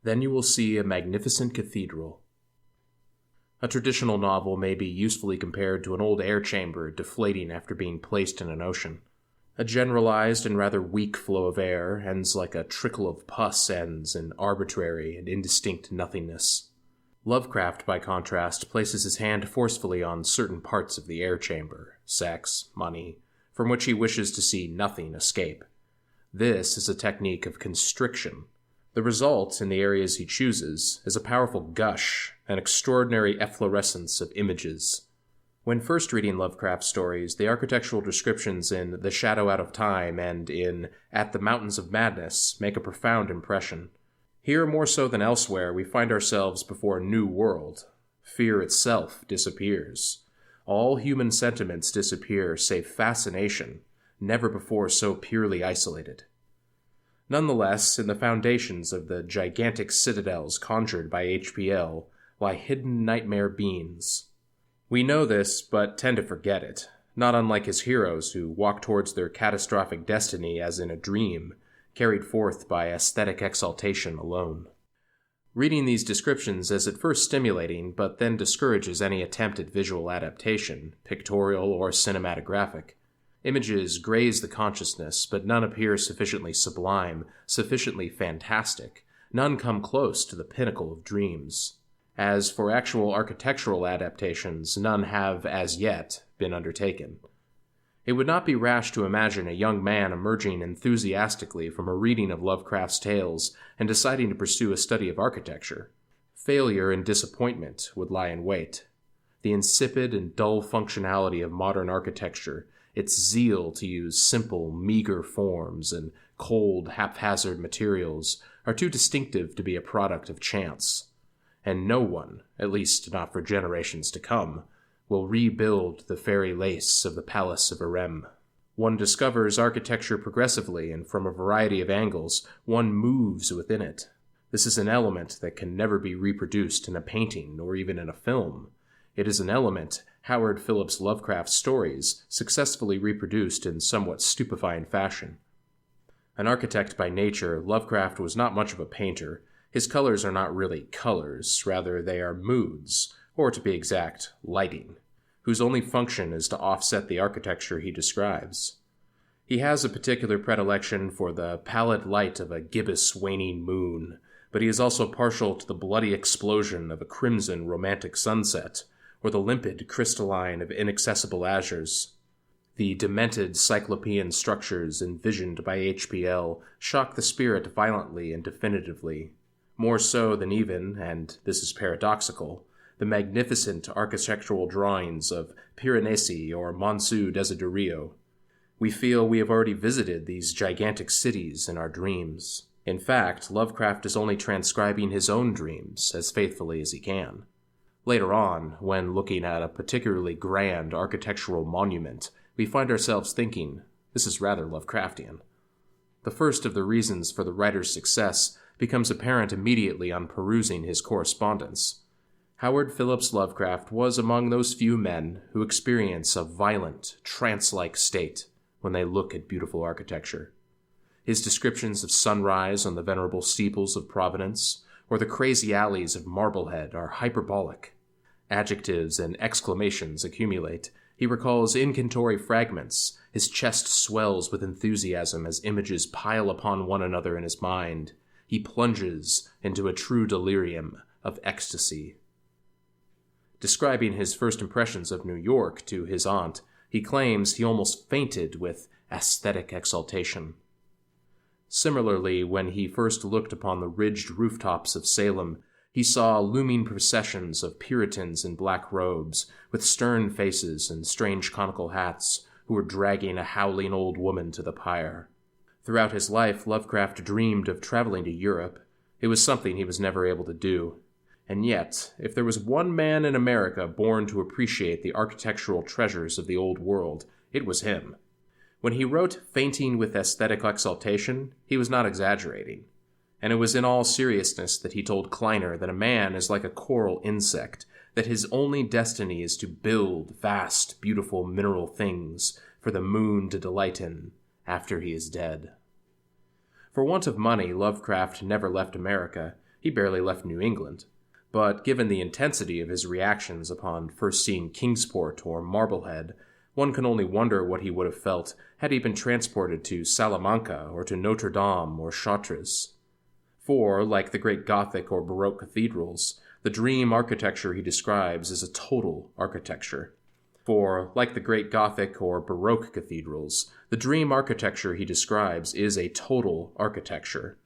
Then you will see a magnificent cathedral. A traditional novel may be usefully compared to an old air chamber deflating after being placed in an ocean. A generalized and rather weak flow of air ends like a trickle of pus ends in arbitrary and indistinct nothingness. Lovecraft, by contrast, places his hand forcefully on certain parts of the air chamber, sex, money, from which he wishes to see nothing escape. This is a technique of constriction. The result, in the areas he chooses, is a powerful gush, an extraordinary efflorescence of images. When first reading Lovecraft stories, the architectural descriptions in The Shadow Out of Time and in At the Mountains of Madness make a profound impression. Here, more so than elsewhere, we find ourselves before a new world. Fear itself disappears. All human sentiments disappear save fascination, never before so purely isolated. Nonetheless, in the foundations of the gigantic citadels conjured by HPL lie hidden nightmare beings. We know this, but tend to forget it, not unlike his heroes who walk towards their catastrophic destiny as in a dream, carried forth by aesthetic exaltation alone. Reading these descriptions is at first stimulating, but then discourages any attempt at visual adaptation, pictorial or cinematographic. Images graze the consciousness, but none appear sufficiently sublime, sufficiently fantastic. None come close to the pinnacle of dreams. As for actual architectural adaptations, none have, as yet, been undertaken. It would not be rash to imagine a young man emerging enthusiastically from a reading of Lovecraft's tales and deciding to pursue a study of architecture. Failure and disappointment would lie in wait. The insipid and dull functionality of modern architecture, its zeal to use simple, meager forms and cold, haphazard materials, are too distinctive to be a product of chance. And no one, at least not for generations to come, will rebuild the fairy lace of the Palace of Irem. One discovers architecture progressively, and from a variety of angles, one moves within it. This is an element that can never be reproduced in a painting or even in a film. It is an element Howard Phillips Lovecraft's stories successfully reproduced in somewhat stupefying fashion. An architect by nature, Lovecraft was not much of a painter. His colors are not really colors, rather they are moods, or to be exact, lighting, whose only function is to offset the architecture he describes. He has a particular predilection for the pallid light of a gibbous waning moon, but he is also partial to the bloody explosion of a crimson romantic sunset, or the limpid crystalline of inaccessible azures. The demented cyclopean structures envisioned by HPL shock the spirit violently and definitively, more so than even, and this is paradoxical, the magnificent architectural drawings of Piranesi or Monsu Desiderio. We feel we have already visited these gigantic cities in our dreams. In fact, Lovecraft is only transcribing his own dreams as faithfully as he can. Later on, when looking at a particularly grand architectural monument, we find ourselves thinking, this is rather Lovecraftian. The first of the reasons for the writer's success becomes apparent immediately on perusing his correspondence. Howard Phillips Lovecraft was among those few men who experience a violent, trance-like state when they look at beautiful architecture. His descriptions of sunrise on the venerable steeples of Providence, or the crazy alleys of Marblehead, are hyperbolic. Adjectives and exclamations accumulate. He recalls incantory fragments. His chest swells with enthusiasm as images pile upon one another in his mind. He plunges into a true delirium of ecstasy. Describing his first impressions of New York to his aunt, he claims he almost fainted with aesthetic exaltation. Similarly, when he first looked upon the ridged rooftops of Salem, he saw looming processions of Puritans in black robes, with stern faces and strange conical hats, who were dragging a howling old woman to the pyre. Throughout his life, Lovecraft dreamed of traveling to Europe. It was something he was never able to do. And yet, if there was one man in America born to appreciate the architectural treasures of the old world, it was him. When he wrote Fainting with Aesthetic Exaltation, he was not exaggerating. And it was in all seriousness that he told Kleiner that a man is like a coral insect, that his only destiny is to build vast, beautiful mineral things for the moon to delight in after he is dead. For want of money, Lovecraft never left America. He He barely left New England. But given the intensity of his reactions upon first seeing Kingsport or Marblehead, one can only wonder what he would have felt had he been transported to Salamanca or to Notre Dame or Chartres. For, like the great Gothic or Baroque cathedrals, the dream architecture he describes is a total architecture. For, like the great Gothic or Baroque cathedrals, the dream architecture he describes is a total architecture.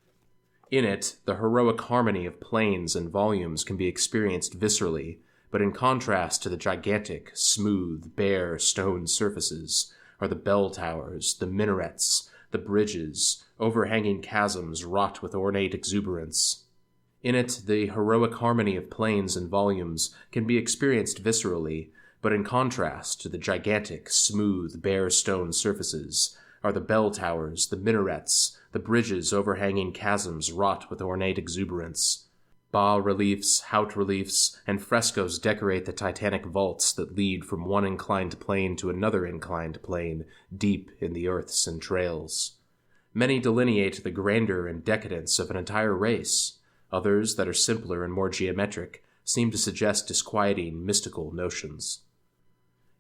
In it, the heroic harmony of planes and volumes can be experienced viscerally, but in contrast to the gigantic, smooth, bare stone surfaces are the bell towers, the minarets, the bridges, overhanging chasms wrought with ornate exuberance. In it, the heroic harmony of planes and volumes can be experienced viscerally, but in contrast to the gigantic, smooth, bare stone surfaces are the bell towers, the minarets, the bridges overhanging chasms wrought with ornate exuberance. Bas-reliefs, haut-reliefs, and frescoes decorate the titanic vaults that lead from one inclined plane to another inclined plane deep in the earth's entrails. Many delineate the grandeur and decadence of an entire race. Others, that are simpler and more geometric, seem to suggest disquieting, mystical notions.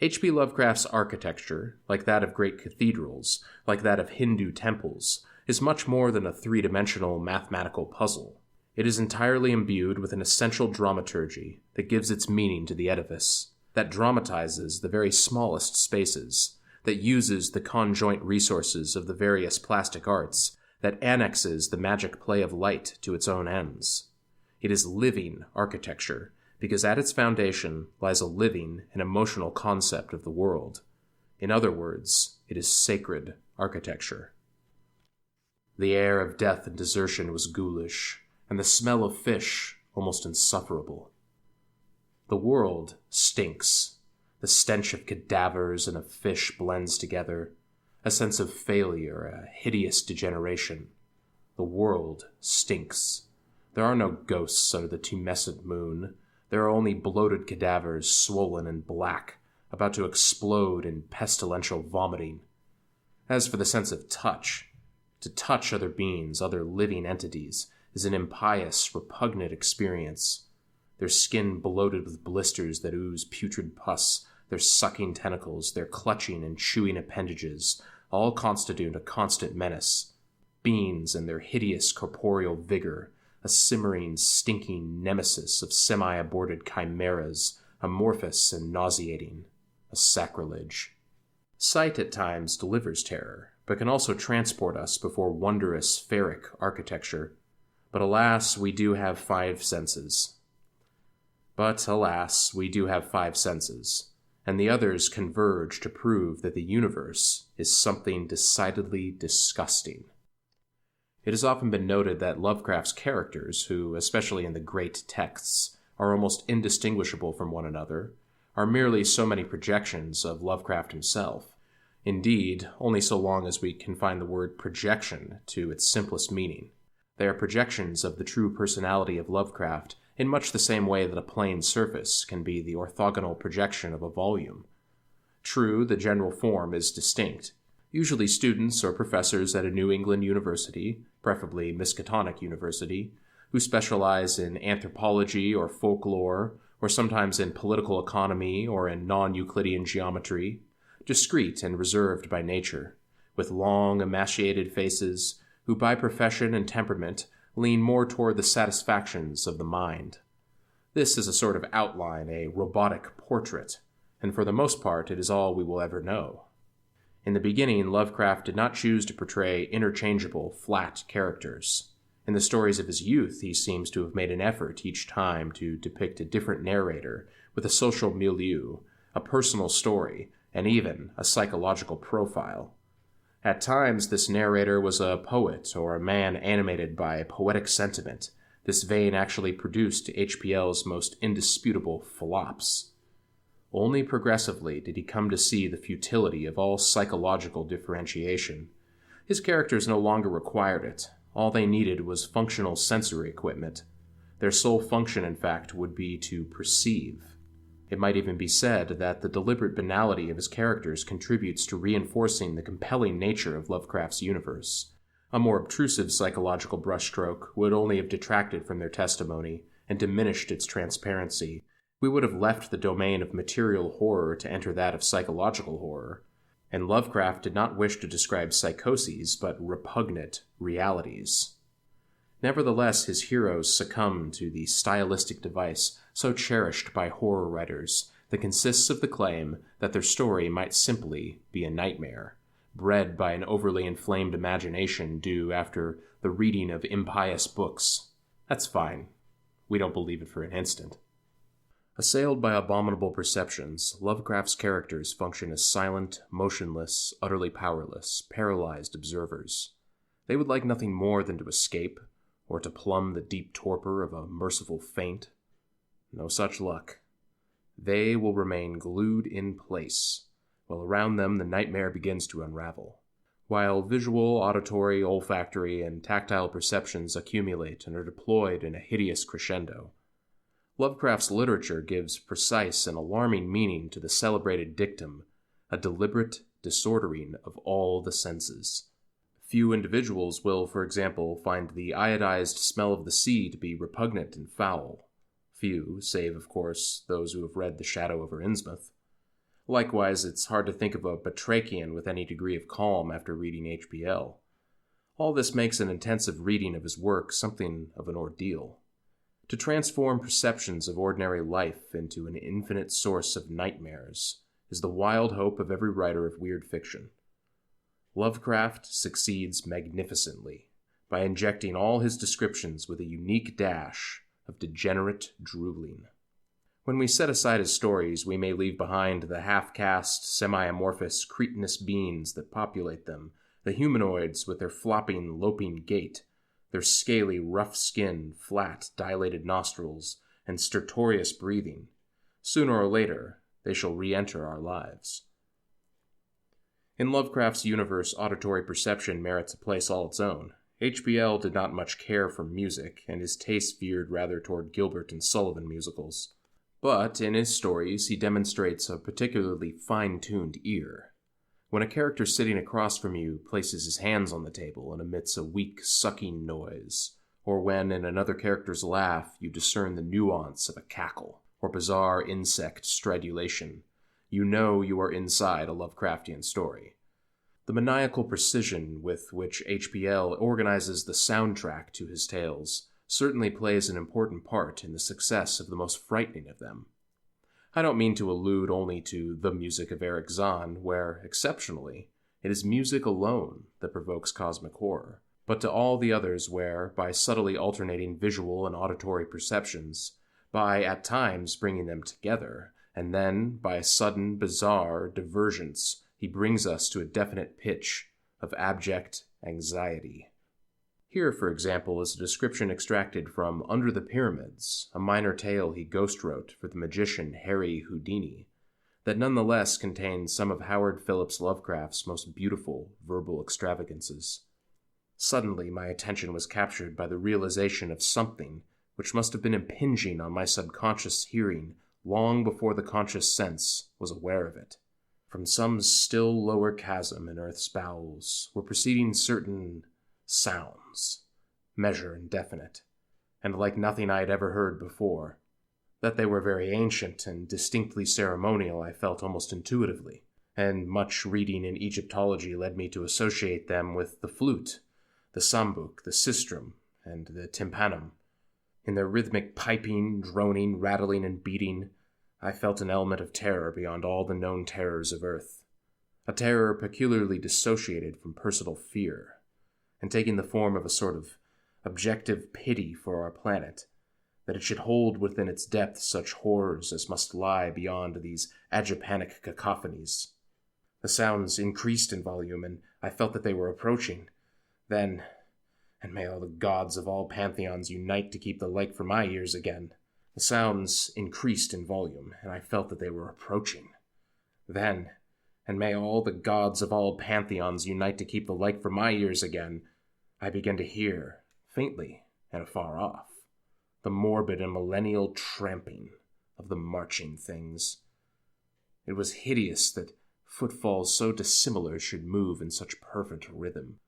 H.P. Lovecraft's architecture, like that of great cathedrals, like that of Hindu temples, is much more than a three-dimensional mathematical puzzle. It is entirely imbued with an essential dramaturgy that gives its meaning to the edifice, that dramatizes the very smallest spaces, that uses the conjoint resources of the various plastic arts, that annexes the magic play of light to its own ends. It is living architecture, because at its foundation lies a living and emotional concept of the world. In other words, it is sacred architecture. The air of death and desertion was ghoulish, and the smell of fish almost insufferable. The world stinks. The stench of cadavers and of fish blends together. A sense of failure, a hideous degeneration. The world stinks. There are no ghosts under the tumescent moon. There are only bloated cadavers, swollen and black, about to explode in pestilential vomiting. As for the sense of touch, to touch other beings, other living entities, is an impious, repugnant experience. Their skin bloated with blisters that ooze putrid pus, their sucking tentacles, their clutching and chewing appendages, all constitute a constant menace. Beings and their hideous corporeal vigor, a simmering, stinking nemesis of semi-aborted chimeras, amorphous and nauseating, a sacrilege. Sight at times delivers terror, but can also transport us before wondrous, pheric architecture. But alas, we do have five senses. And the others converge to prove that the universe is something decidedly disgusting. It has often been noted that Lovecraft's characters, who, especially in the great texts, are almost indistinguishable from one another, are merely so many projections of Lovecraft himself. Indeed, only so long as we confine the word projection to its simplest meaning. They are projections of the true personality of Lovecraft in much the same way that a plane surface can be the orthogonal projection of a volume. True, the general form is distinct. Usually students or professors at a New England university, preferably Miskatonic University, who specialize in anthropology or folklore, or sometimes in political economy or in non-Euclidean geometry, discreet and reserved by nature, with long, emaciated faces, who by profession and temperament lean more toward the satisfactions of the mind. This is a sort of outline, a robotic portrait, and for the most part it is all we will ever know. In the beginning, Lovecraft did not choose to portray interchangeable, flat characters. In the stories of his youth, he seems to have made an effort each time to depict a different narrator with a social milieu, a personal story, and even a psychological profile. At times, this narrator was a poet or a man animated by poetic sentiment. This vein actually produced HPL's most indisputable flops. Only progressively did he come to see the futility of all psychological differentiation. His characters no longer required it. All they needed was functional sensory equipment. Their sole function, in fact, would be to perceive. It might even be said that the deliberate banality of his characters contributes to reinforcing the compelling nature of Lovecraft's universe. A more obtrusive psychological brushstroke would only have detracted from their testimony and diminished its transparency. We would have left the domain of material horror to enter that of psychological horror. And Lovecraft did not wish to describe psychoses, but repugnant realities. Nevertheless, his heroes succumb to the stylistic device so cherished by horror writers that consists of the claim that their story might simply be a nightmare, bred by an overly inflamed imagination due after the reading of impious books. That's fine. We don't believe it for an instant. Assailed by abominable perceptions, Lovecraft's characters function as silent, motionless, utterly powerless, paralyzed observers. They would like nothing more than to escape, or to plumb the deep torpor of a merciful faint. No such luck. They will remain glued in place, while around them the nightmare begins to unravel, while visual, auditory, olfactory, and tactile perceptions accumulate and are deployed in a hideous crescendo. Lovecraft's literature gives precise and alarming meaning to the celebrated dictum, a deliberate disordering of all the senses. Few individuals will, for example, find the iodized smell of the sea to be repugnant and foul. Few, save, of course, those who have read The Shadow over Innsmouth. Likewise, it's hard to think of a batrachian with any degree of calm after reading H.P.L. All this makes an intensive reading of his work something of an ordeal. To transform perceptions of ordinary life into an infinite source of nightmares is the wild hope of every writer of weird fiction. Lovecraft succeeds magnificently by injecting all his descriptions with a unique dash of degenerate drooling. When we set aside his stories, we may leave behind the half-caste, semi-amorphous, cretinous beings that populate them, the humanoids with their flopping, loping gait, their scaly, rough skin, flat, dilated nostrils, and stertorous breathing. Sooner or later, they shall re-enter our lives. In Lovecraft's universe, auditory perception merits a place all its own. H.B.L. did not much care for music, and his taste veered rather toward Gilbert and Sullivan musicals. But in his stories, he demonstrates a particularly fine-tuned ear. When a character sitting across from you places his hands on the table and emits a weak, sucking noise, or when in another character's laugh you discern the nuance of a cackle, or bizarre insect stridulation, you know you are inside a Lovecraftian story. The maniacal precision with which H.P.L. organizes the soundtrack to his tales certainly plays an important part in the success of the most frightening of them. I don't mean to allude only to the music of Eric Zahn, where, exceptionally, it is music alone that provokes cosmic horror, but to all the others where, by subtly alternating visual and auditory perceptions, by at times bringing them together, and then, by a sudden, bizarre divergence, he brings us to a definite pitch of abject anxiety. Here, for example, is a description extracted from Under the Pyramids, a minor tale he ghostwrote for the magician Harry Houdini, that nonetheless contains some of Howard Phillips Lovecraft's most beautiful verbal extravagances. Suddenly, my attention was captured by the realization of something which must have been impinging on my subconscious hearing long before the conscious sense was aware of it. From some still lower chasm in Earth's bowels were proceeding certain sounds, measure and definite, and like nothing I had ever heard before. That they were very ancient and distinctly ceremonial I felt almost intuitively, and much reading in Egyptology led me to associate them with the flute, the sambuk, the sistrum, and the tympanum. In their rhythmic piping, droning, rattling, and beating, I felt an element of terror beyond all the known terrors of Earth, a terror peculiarly dissociated from personal fear, and taking the form of a sort of objective pity for our planet, that it should hold within its depths such horrors as must lie beyond these agapanic cacophonies. The sounds increased in volume, and I felt that they were approaching. Then, and may all the gods of all pantheons unite to keep the like for my ears again. The sounds increased in volume, and I felt that they were approaching. Then, and may all the gods of all pantheons unite to keep the like for my ears again, I began to hear, faintly and afar off, the morbid and millennial tramping of the marching things. It was hideous that footfalls so dissimilar should move in such perfect rhythm.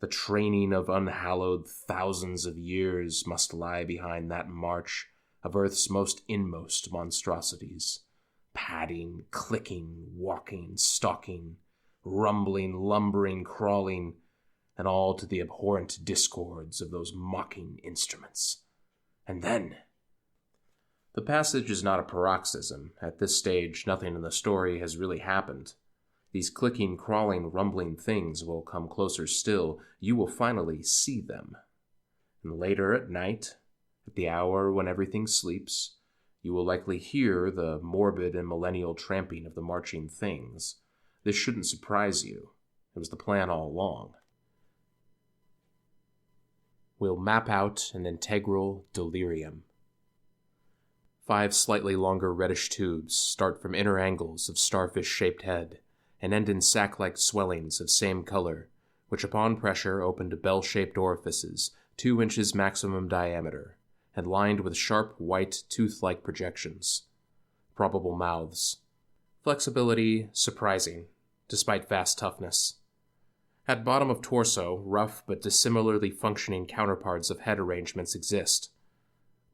The training of unhallowed thousands of years must lie behind that march of Earth's most inmost monstrosities, padding, clicking, walking, stalking, rumbling, lumbering, crawling, and all to the abhorrent discords of those mocking instruments. And then... The passage is not a paroxysm. At this stage, nothing in the story has really happened. These clicking, crawling, rumbling things will come closer still. You will finally see them. And later at night, at the hour when everything sleeps, you will likely hear the morbid and millennial tramping of the marching things. This shouldn't surprise you. It was the plan all along. We'll map out an integral delirium. 5 slightly longer reddish tubes start from inner angles of starfish-shaped head and end in sac-like swellings of same color, which upon pressure open to bell-shaped orifices 2 inches maximum diameter, and lined with sharp white tooth-like projections. Probable mouths. Flexibility surprising, despite vast toughness. At bottom of torso, rough but dissimilarly functioning counterparts of head arrangements exist.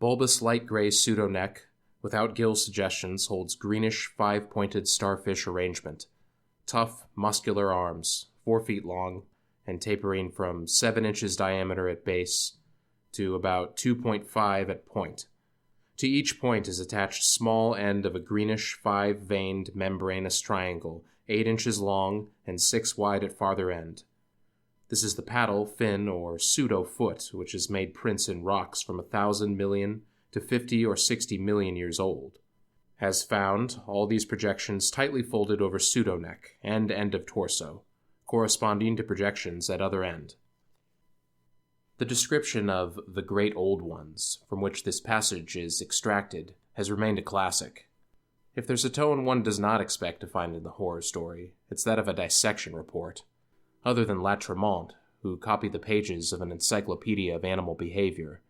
Bulbous light gray pseudo-neck, without gill suggestions, holds greenish 5-pointed starfish arrangement. Tough, muscular arms, 4 feet long, and tapering from 7 inches diameter at base to about 2.5 at point. To each point is attached small end of a greenish 5-veined membranous triangle, 8 inches long and 6 wide at farther end. This is the paddle, fin, or pseudo-foot, which has made prints in rocks from 1,000 million to 50 or 60 million years old. As found, all these projections tightly folded over pseudo-neck and end of torso, corresponding to projections at other end. The description of the Great Old Ones, from which this passage is extracted, has remained a classic. If there's a tone one does not expect to find in the horror story, it's that of a dissection report. Other than Latremont, who copied the pages of an encyclopedia of animal behavior,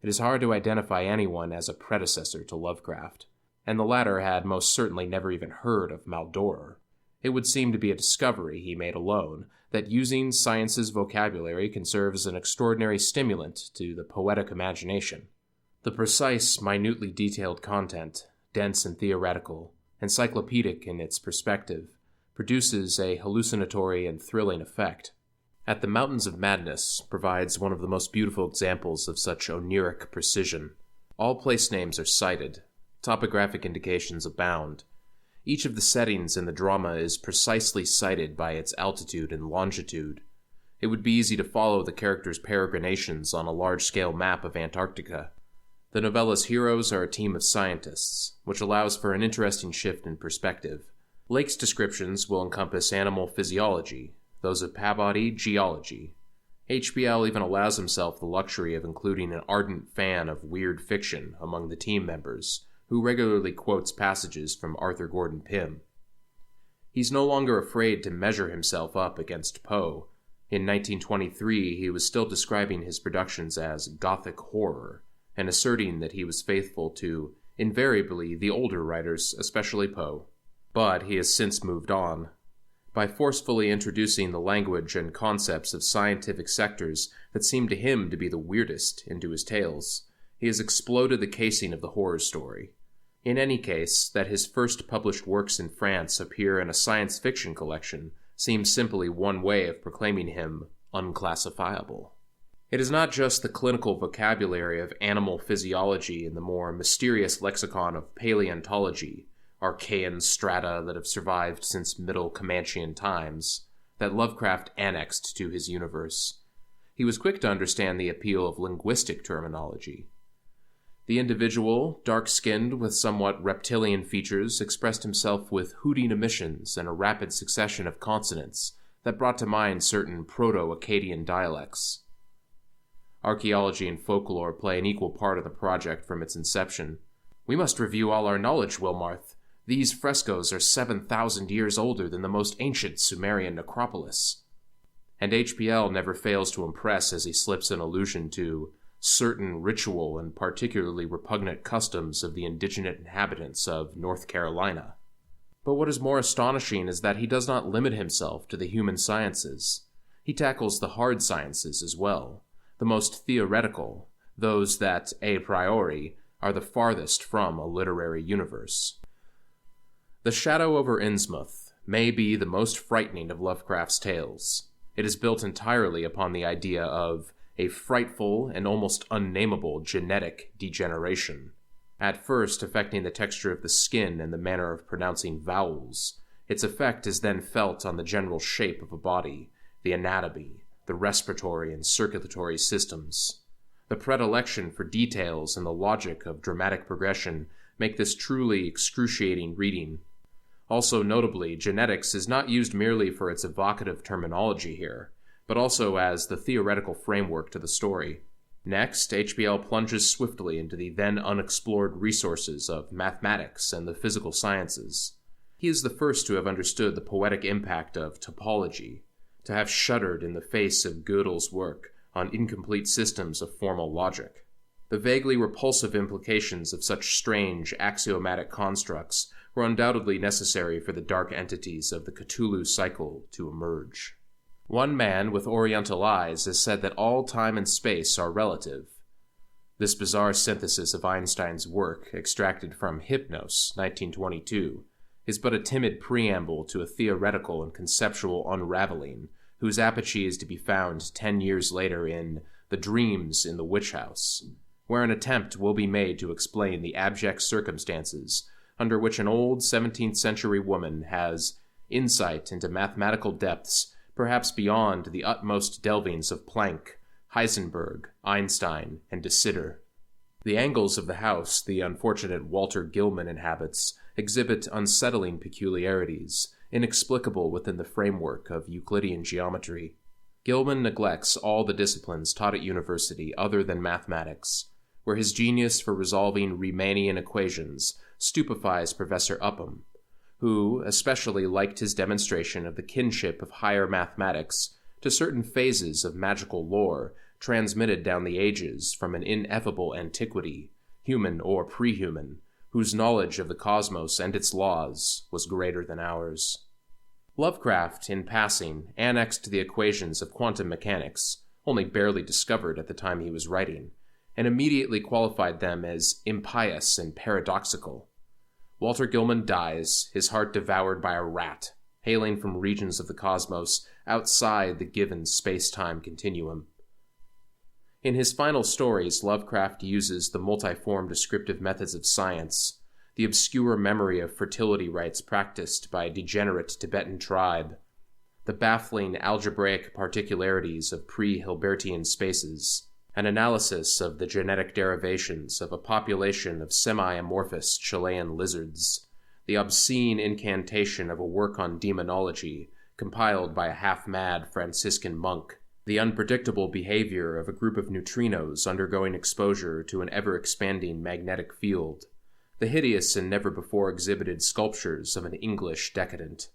it is hard to identify anyone as a predecessor to Lovecraft, and the latter had most certainly never even heard of Maldoror. It would seem to be a discovery he made alone, that using science's vocabulary can serve as an extraordinary stimulant to the poetic imagination. The precise, minutely detailed content, dense and theoretical, encyclopedic in its perspective, produces a hallucinatory and thrilling effect. At the Mountains of Madness provides one of the most beautiful examples of such oniric precision. All place names are cited. Topographic indications abound. Each of the settings in the drama is precisely cited by its altitude and longitude. It would be easy to follow the characters' peregrinations on a large-scale map of Antarctica. The novella's heroes are a team of scientists, which allows for an interesting shift in perspective. Lake's descriptions will encompass animal physiology, those of Pabody geology. HBL even allows himself the luxury of including an ardent fan of weird fiction among the team members, who regularly quotes passages from Arthur Gordon Pym. He's no longer afraid to measure himself up against Poe. In 1923, he was still describing his productions as Gothic horror, and asserting that he was faithful to, invariably, the older writers, especially Poe. But he has since moved on. By forcefully introducing the language and concepts of scientific sectors that seem to him to be the weirdest into his tales, he has exploded the casing of the horror story. In any case, that his first published works in France appear in a science fiction collection seems simply one way of proclaiming him unclassifiable. It is not just the clinical vocabulary of animal physiology in the more mysterious lexicon of paleontology, Archaean strata that have survived since Middle Comanchean times, that Lovecraft annexed to his universe. He was quick to understand the appeal of linguistic terminology. The individual, dark-skinned with somewhat reptilian features, expressed himself with hooting emissions and a rapid succession of consonants that brought to mind certain Proto-Akkadian dialects. Archaeology and folklore play an equal part of the project from its inception. "We must review all our knowledge, Wilmarth. These frescoes are 7,000 years older than the most ancient Sumerian necropolis." And HPL never fails to impress as he slips an allusion to certain ritual and particularly repugnant customs of the indigenous inhabitants of North Carolina. But what is more astonishing is that he does not limit himself to the human sciences. He tackles the hard sciences as well, the most theoretical, those that, a priori, are the farthest from a literary universe. The Shadow over Innsmouth may be the most frightening of Lovecraft's tales. It is built entirely upon the idea of a frightful and almost unnameable genetic degeneration. At first affecting the texture of the skin and the manner of pronouncing vowels, its effect is then felt on the general shape of a body, the anatomy, the respiratory and circulatory systems. The predilection for details and the logic of dramatic progression make this truly excruciating reading. Also notably, genetics is not used merely for its evocative terminology here, but also as the theoretical framework to the story. Next, HBL plunges swiftly into the then unexplored resources of mathematics and the physical sciences. He is the first to have understood the poetic impact of topology, to have shuddered in the face of Gödel's work on incomplete systems of formal logic. The vaguely repulsive implications of such strange, axiomatic constructs were undoubtedly necessary for the dark entities of the Cthulhu cycle to emerge. One man with oriental eyes has said that all time and space are relative. This bizarre synthesis of Einstein's work, extracted from Hypnos, 1922, is but a timid preamble to a theoretical and conceptual unraveling, whose apogee is to be found 10 years later in The Dreams in the Witch House, where an attempt will be made to explain the abject circumstances under which an old 17th century woman has insight into mathematical depths perhaps beyond the utmost delvings of Planck, Heisenberg, Einstein, and de Sitter. The angles of the house the unfortunate Walter Gilman inhabits exhibit unsettling peculiarities, inexplicable within the framework of Euclidean geometry. Gilman neglects all the disciplines taught at university other than mathematics, where his genius for resolving Riemannian equations stupefies Professor Upham, who especially liked his demonstration of the kinship of higher mathematics to certain phases of magical lore transmitted down the ages from an ineffable antiquity, human or pre-human, whose knowledge of the cosmos and its laws was greater than ours. Lovecraft, in passing, annexed the equations of quantum mechanics, only barely discovered at the time he was writing, and immediately qualified them as impious and paradoxical. Walter Gilman dies, his heart devoured by a rat, hailing from regions of the cosmos outside the given space-time continuum. In his final stories, Lovecraft uses the multiform descriptive methods of science, the obscure memory of fertility rites practiced by a degenerate Tibetan tribe, the baffling algebraic particularities of pre-Hilbertian spaces, an analysis of the genetic derivations of a population of semi-amorphous Chilean lizards, the obscene incantation of a work on demonology compiled by a half-mad Franciscan monk, the unpredictable behavior of a group of neutrinos undergoing exposure to an ever-expanding magnetic field, the hideous and never-before-exhibited sculptures of an English decadent.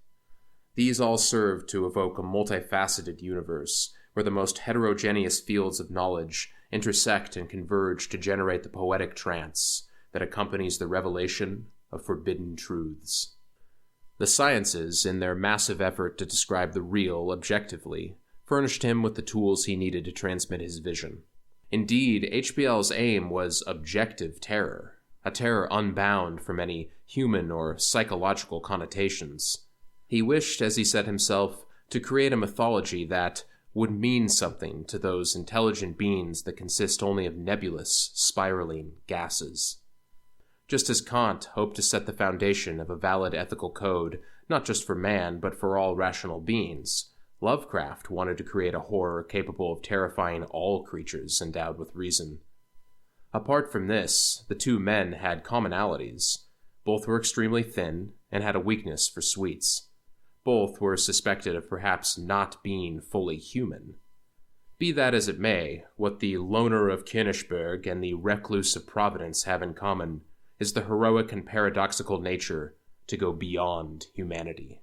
These all serve to evoke a multifaceted universe where the most heterogeneous fields of knowledge intersect and converge to generate the poetic trance that accompanies the revelation of forbidden truths. The sciences, in their massive effort to describe the real objectively, furnished him with the tools he needed to transmit his vision. Indeed, HBL's aim was objective terror, a terror unbound from any human or psychological connotations. He wished, as he said himself, to create a mythology that would mean something to those intelligent beings that consist only of nebulous, spiraling gases. Just as Kant hoped to set the foundation of a valid ethical code, not just for man, but for all rational beings, Lovecraft wanted to create a horror capable of terrifying all creatures endowed with reason. Apart from this, the two men had commonalities. Both were extremely thin and had a weakness for sweets. Both were suspected of perhaps not being fully human. Be that as it may, what the loner of Königsberg and the recluse of Providence have in common is the heroic and paradoxical nature to go beyond humanity.